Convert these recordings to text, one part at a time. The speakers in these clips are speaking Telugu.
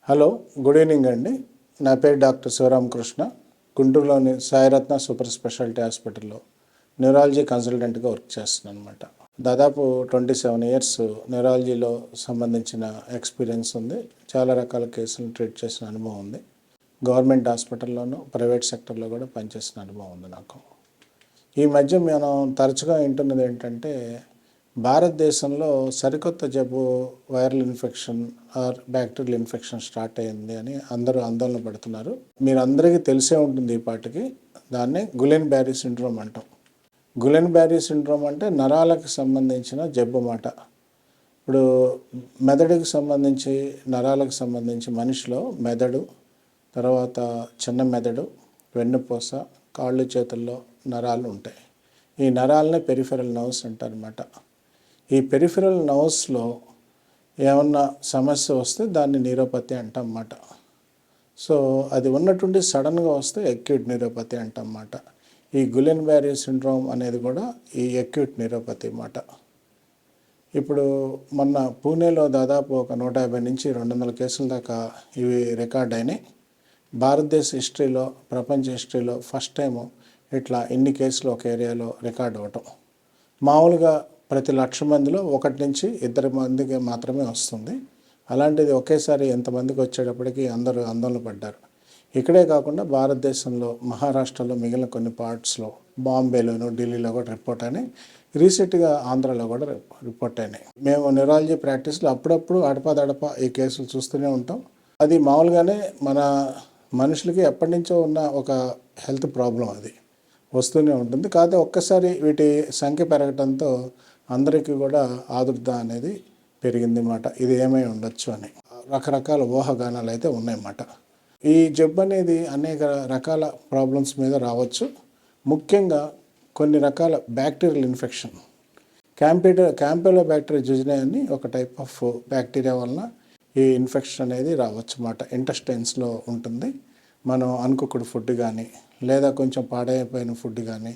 హలో, గుడ్ ఈవినింగ్ అండి. నా పేరు డాక్టర్ శివరామకృష్ణ. గుంటూరులోని సాయిరత్న సూపర్ స్పెషాలిటీ హాస్పిటల్లో న్యూరాలజీ కన్సల్టెంట్గా వర్క్ చేస్తున్నాను అనమాట. దాదాపు 27 ఇయర్స్ న్యూరాలజీలో సంబంధించిన ఎక్స్పీరియన్స్ ఉంది. చాలా రకాల కేసులను ట్రీట్ చేసిన అనుభవం ఉంది. గవర్నమెంట్ హాస్పిటల్లోనూ ప్రైవేట్ సెక్టర్లో కూడా పనిచేసిన అనుభవం ఉంది నాకు. ఈ మధ్య మనం తరచుగా వింటున్నది ఏంటంటే, భారతదేశంలో సరికొత్త జబ్బు viral infection or bacterial infection start అయింది అని అందరూ ఆందోళన పడుతున్నారు. మీరు అందరికీ తెలిసే ఉంటుంది ఈ పాటికి. దాన్నే గులెన్ బ్యారీ సిండ్రోమ్ అంటాం. గులెన్ బ్యారీ సిండ్రోమ్ అంటే నరాలకు సంబంధించిన జబ్బు మాట. ఇప్పుడు మెదడుకి సంబంధించి, నరాలకు సంబంధించి మనిషిలో మెదడు, తర్వాత చిన్న మెదడు, వెన్నుపూస, కాళ్ళు చేతుల్లో నరాలు ఉంటాయి. ఈ నరాలనే పెరిఫెరల్ నర్వ్స్ అంటారన్నమాట. ఈ పెరిఫెరల్ నర్వ్స్లో ఏమన్నా సమస్య వస్తే దాన్ని న్యూరోపతి అంటాం అన్నమాట. సో అది ఉన్నటువంటి సడన్గా వస్తే అక్యూట్ న్యూరోపతి అంటాం అన్నమాట. ఈ గులెన్ బ్యారీ సిండ్రోమ్ అనేది కూడా ఈ అక్యూట్ న్యూరోపతి అన్నమాట. ఇప్పుడు మొన్న పూణేలో దాదాపు ఒక 150 నుంచి 200 కేసుల దాకా ఇవి రికార్డ్ అయినాయి. భారతదేశ హిస్టరీలో, ప్రపంచ హిస్టరీలో ఫస్ట్ టైము ఇట్లా ఇన్ని కేసులు ఒక ఏరియాలో రికార్డ్ అవ్వటం. మామూలుగా ప్రతి 1,00,000 మందిలో 1 నుంచి 2 మందికి మాత్రమే వస్తుంది. అలాంటిది ఒకేసారి ఎంతమందికి వచ్చేటప్పటికి అందరూ ఆందోళన పడ్డారు. ఇక్కడే కాకుండా భారతదేశంలో మహారాష్ట్రలో మిగిలిన కొన్ని పార్ట్స్లో, బాంబేలోను, ఢిల్లీలో కూడా రిపోర్ట్ అయినాయి. రీసెంట్గా ఆంధ్రాలో కూడా రిపోర్ట్ అయినాయి. మేము న్యూరాలజీ ప్రాక్టీస్లో అప్పుడప్పుడు అడపాదడపా ఈ కేసులు చూస్తూనే ఉంటాం. అది మామూలుగానే మన మనుషులకి ఎప్పటి నుంచో ఉన్న ఒక హెల్త్ ప్రాబ్లం, అది వస్తూనే ఉంటుంది. కాకపోతే ఒక్కసారి వీటి సంఖ్య పెరగడంతో అందరికీ కూడా ఆదుర్ద అనేది పెరిగింది అన్నమాట. ఇది ఏమై ఉండొచ్చు అని రకరకాల ఊహాగానాలు అయితే ఉన్నాయన్నమాట. ఈ జబ్బు అనేది అనేక రకాల ప్రాబ్లమ్స్ మీద రావచ్చు. ముఖ్యంగా కొన్ని రకాల బ్యాక్టీరియల్ ఇన్ఫెక్షన్, క్యాంపెలోబాక్టీరియా జుజినే అని ఒక టైప్ ఆఫ్ బ్యాక్టీరియా వలన ఈ ఇన్ఫెక్షన్ అనేది రావచ్చు అన్నమాట. ఇంటెస్టైన్స్లో ఉంటుంది. మనం అనుకోకూడదు ఫుడ్ కానీ, లేదా కొంచెం పాడైపోయిన ఫుడ్ కానీ,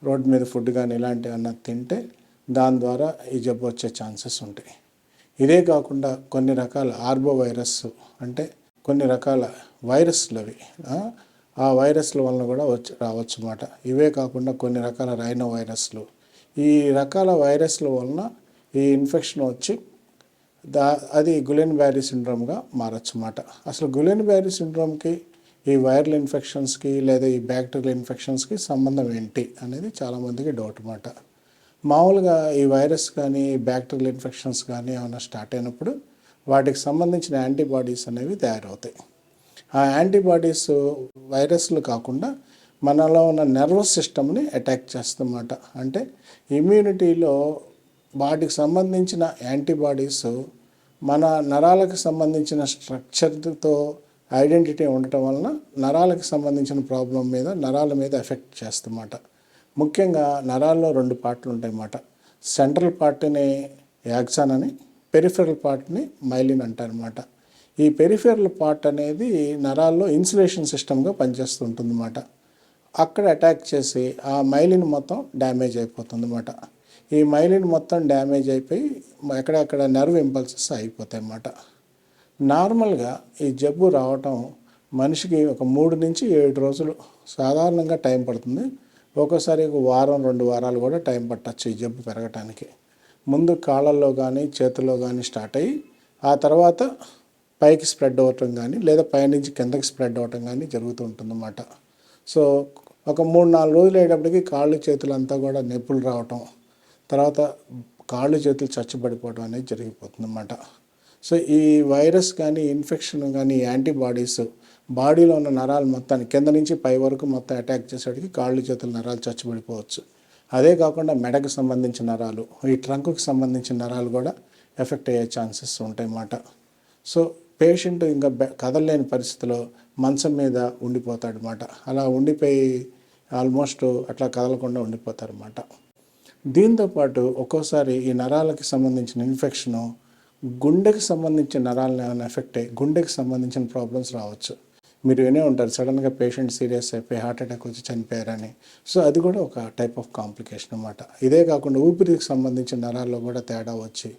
రోడ్డు మీద ఫుడ్ కానీ ఇలాంటివన్నా తింటే దాని ద్వారా ఈ జబ్బు వచ్చే ఛాన్సెస్ ఉంటాయి. ఇదే కాకుండా కొన్ని రకాల ఆర్బో వైరస్ అంటే కొన్ని రకాల వైరస్లు అవి, ఆ వైరస్ల వలన కూడా రావచ్చు అన్నమాట. ఇవే కాకుండా కొన్ని రకాల రైనో వైరస్లు, ఈ రకాల వైరస్ల వలన ఈ ఇన్ఫెక్షన్ వచ్చి అది గులెన్ బ్యారీ సిండ్రోమ్గా మారచ్చు అన్నమాట. అసలు గులెన్ బ్యారీ సిండ్రోమ్కి, ఈ వైరల్ ఇన్ఫెక్షన్స్కి లేదా ఈ బ్యాక్టీరియల్ ఇన్ఫెక్షన్స్కి సంబంధం ఏంటి అనేది చాలామందికి డౌట్ అన్నమాట. మామూలుగా ఈ వైరస్ కానీ, బ్యాక్టీరియల్ ఇన్ఫెక్షన్స్ కానీ ఏమైనా స్టార్ట్ అయినప్పుడు వాటికి సంబంధించిన యాంటీబాడీస్ అనేవి తయారవుతాయి. ఆ యాంటీబాడీస్ వైరస్లు కాకుండా మనలో ఉన్న నర్వస్ సిస్టమ్ని అటాక్ చేస్తామన్నమాట. అంటే ఇమ్యూనిటీలో వాటికి సంబంధించిన యాంటీబాడీస్ మన నరాలకు సంబంధించిన స్ట్రక్చర్తో ఐడెంటిటీ ఉండటం వలన నరాలకు సంబంధించిన ప్రాబ్లం మీద, నరాల మీద ఎఫెక్ట్ చేస్తామన్నమాట. ముఖ్యంగా నరాల్లో 2 పార్ట్లు ఉంటాయన్నమాట. సెంట్రల్ పార్ట్ని యాక్సాన్ అని, పెరిఫెరల్ పార్ట్ని మైలిన్ అంటారన్నమాట. ఈ పెరిఫెరల్ పార్ట్ అనేది నరాల్లో ఇన్సులేషన్ సిస్టమ్గా పనిచేస్తుంటుందన్నమాట. అక్కడ అటాక్ చేసి ఆ మైలిన్ మొత్తం డ్యామేజ్ అయిపోతుంది అన్నమాట. ఈ మైలిన్ మొత్తం డ్యామేజ్ అయిపోయి ఎక్కడెక్కడ నర్వ్ ఇంపల్సెస్ అయిపోతాయి అన్నమాట. నార్మల్గా ఈ జబ్బు రావటం మనిషికి ఒక 3 నుంచి 7 రోజులు సాధారణంగా టైం పడుతుంది. ఒక్కోసారి 1 వారం 2 వారాలు కూడా టైం పట్టచ్చు ఈ జబ్బు పెరగటానికి. ముందు కాళ్ళల్లో కానీ, చేతుల్లో కానీ స్టార్ట్ అయ్యి ఆ తర్వాత పైకి స్ప్రెడ్ అవ్వటం కానీ, లేదా పైనుంచి కిందకి స్ప్రెడ్ అవ్వటం కానీ జరుగుతూ ఉంటుందన్నమాట. సో ఒక 3-4 రోజులు అయ్యేటప్పటికి కాళ్ళు చేతులు అంతా కూడా నొప్పులు రావటం, తర్వాత కాళ్ళు చేతులు చచ్చుబడిపోవడం అనేది జరిగిపోతుందన్నమాట. సో ఈ వైరస్ కానీ, ఇన్ఫెక్షన్ కానీ, యాంటీబాడీస్ బాడీలో ఉన్న నరాలు మొత్తాన్ని కింద నుంచి పై వరకు మొత్తం అటాక్ చేసేటికి కాళ్ళు చేతుల నరాలు చచ్చిపడిపోవచ్చు. అదే కాకుండా మెడకు సంబంధించిన నరాలు, ఈ ట్రంక్కి సంబంధించిన నరాలు కూడా ఎఫెక్ట్ అయ్యే ఛాన్సెస్ ఉంటాయన్నమాట. సో పేషెంట్ ఇంకా కదలలేని పరిస్థితిలో మంచం మీద ఉండిపోతాడనమాట. అలా ఉండిపోయి ఆల్మోస్ట్ అట్లా కదలకుండా ఉండిపోతారన్నమాట. దీంతోపాటు ఒక్కోసారి ఈ నరాలకి సంబంధించిన ఇన్ఫెక్షను గుండెకి సంబంధించిన నరాలను ఏమైనా ఎఫెక్ట్ అయ్యి గుండెకి సంబంధించిన ప్రాబ్లమ్స్ రావచ్చు. మీరు వినే ఉంటారు, సడన్గా పేషెంట్ సీరియస్ అయిపోయి హార్ట్ అటాక్ వచ్చి చనిపోయారని. సో అది కూడా ఒక టైప్ ఆఫ్ కాంప్లికేషన్ అన్నమాట. ఇదే కాకుండా ఊపిరికి సంబంధించిన నరాల్లో కూడా తేడా వచ్చి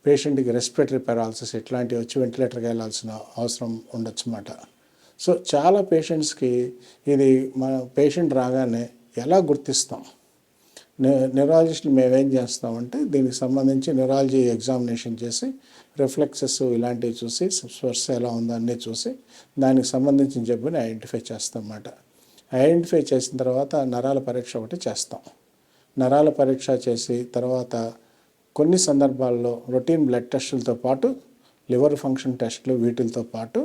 పేషెంట్కి రెస్పిరేటరీ పెరాలసిస్ ఇట్లాంటివి వచ్చి వెంటిలేటర్కి వెళ్ళాల్సిన అవసరం ఉండొచ్చు అన్నమాట. సో చాలా పేషెంట్స్కి ఇది మన పేషెంట్ రాగానే ఎలా గుర్తిస్తాం? న్యూరాలజిస్టులు మేమేం చేస్తామంటే దీనికి సంబంధించి న్యూరాలజీ ఎగ్జామినేషన్ చేసి రిఫ్లెక్సెస్ ఇలాంటివి చూసి స్పర్శ ఎలా ఉందో అన్నీ చూసి దానికి సంబంధించిన జబ్బుని ఐడెంటిఫై చేస్తాం అన్నమాట. ఐడెంటిఫై చేసిన తర్వాత నరాల పరీక్ష ఒకటి చేస్తాం. నరాల పరీక్ష చేసి తర్వాత కొన్ని సందర్భాల్లో రొటీన్ బ్లడ్ టెస్టులతో పాటు లివర్ ఫంక్షన్ టెస్టులు వీటితో పాటు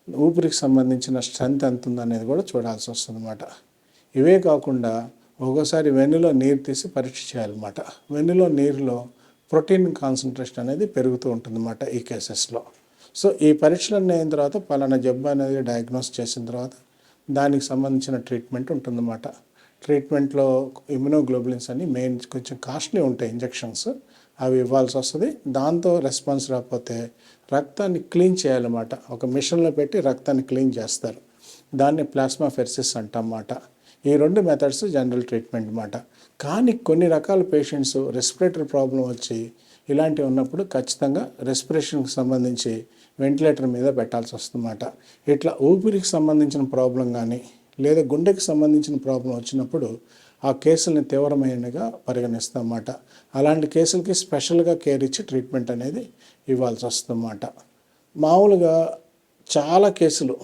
ఊపిరికి సంబంధించిన స్ట్రెంత్ ఎంత ఉందనేది కూడా చూడాల్సి వస్తుంది అన్నమాట. ఇవే కాకుండా ఒక్కోసారి వెన్నులో నీరు తీసి పరీక్ష చేయాలన్నమాట. వెన్నులో నీరులో ప్రోటీన్ కాన్సన్ట్రేషన్ అనేది పెరుగుతూ ఉంటుందన్నమాట ఈ కేసెస్లో. సో ఈ పరీక్షలన్నీ అయిన తర్వాత పలానా జబ్బు అనేది డయాగ్నోస్ చేసిన తర్వాత దానికి సంబంధించిన ట్రీట్మెంట్ ఉంటుందన్నమాట. ట్రీట్మెంట్లో ఇమ్యునోగ్లోబులిన్స్ అని మెయిన్ కొంచెం కాస్ట్లీ ఉంటాయి ఇంజెక్షన్స్, అవి ఇవ్వాల్సి వస్తుంది. దాంతో రెస్పాన్స్ రాకపోతే రక్తాన్ని క్లీన్ చేయాలన్నమాట. ఒక మిషన్లో పెట్టి రక్తాన్ని క్లీన్ చేస్తారు, దాన్ని ప్లాస్మా ఫెర్సిస్ అంటన్నమాట. ఈ 2 మెథడ్స్ జనరల్ ట్రీట్మెంట్ అన్నమాట. కానీ కొన్ని రకాల పేషెంట్స్ రెస్పిరేటరీ ప్రాబ్లం వచ్చి ఇలాంటివి ఉన్నప్పుడు ఖచ్చితంగా రెస్పిరేషన్కి సంబంధించి వెంటిలేటర్ మీద పెట్టాల్సి వస్తుందన్నమాట. ఇట్లా ఊపిరికి సంబంధించిన ప్రాబ్లం కానీ లేదా గుండెకి సంబంధించిన ప్రాబ్లం వచ్చినప్పుడు ఆ కేసుల్ని తీవ్రమైనగా పరిగణిస్తామన్నమాట. అలాంటి కేసులకి స్పెషల్గా కేర్ ఇచ్చి ట్రీట్మెంట్ అనేది ఇవ్వాల్సి వస్తుందన్నమాట. మామూలుగా చాలా కేసులు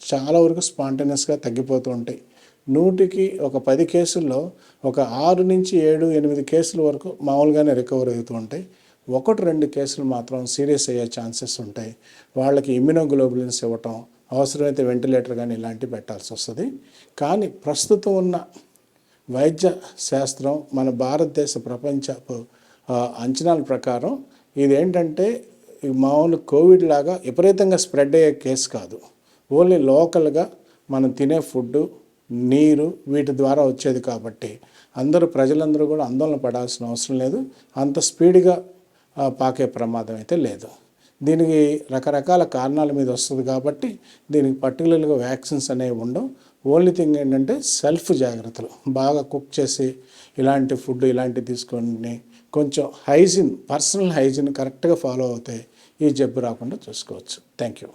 చాలా వరకు స్పాంటేనియస్గా తగ్గిపోతూ ఉంటాయి. 100కి ఒక 10 కేసుల్లో ఒక 6 నుంచి 7, 8 కేసుల వరకు మామూలుగానే రికవర్ అవుతూ ఉంటాయి. 1-2 కేసులు మాత్రం సీరియస్ అయ్యే ఛాన్సెస్ ఉంటాయి. వాళ్ళకి ఇమ్యునోగ్లోబులిన్స్ ఇవ్వటం, అవసరమైతే వెంటిలేటర్ కానీ ఇలాంటివి పెట్టాల్సి వస్తుంది. కానీ ప్రస్తుతం ఉన్న వైద్య శాస్త్రం మన భారతదేశ ప్రపంచ అంచనాల ప్రకారం ఇదేంటంటే మామూలు కోవిడ్ లాగా విపరీతంగా స్ప్రెడ్ అయ్యే కేసు కాదు. ఓన్లీ లోకల్గా మనం తినే ఫుడ్డు, నీరు వీటి ద్వారా వచ్చేది కాబట్టి ప్రజలందరూ కూడా ఆందోళన పడాల్సిన అవసరం లేదు. అంత స్పీడ్గా పాకే ప్రమాదం అయితే లేదు. దీనికి రకరకాల కారణాల మీద వస్తుంది కాబట్టి దీనికి పర్టికులర్గా వ్యాక్సిన్స్ అనేవి ఉండవు. ఓన్లీ థింగ్ ఏంటంటే సెల్ఫ్ జాగ్రత్తలు, బాగా కుక్ చేసి ఇలాంటి ఫుడ్ ఇలాంటివి తీసుకొని కొంచెం పర్సనల్ హైజీన్ కరెక్ట్గా ఫాలో అవుతే ఈ జబ్బు రాకుండా చూసుకోవచ్చు. Thank you.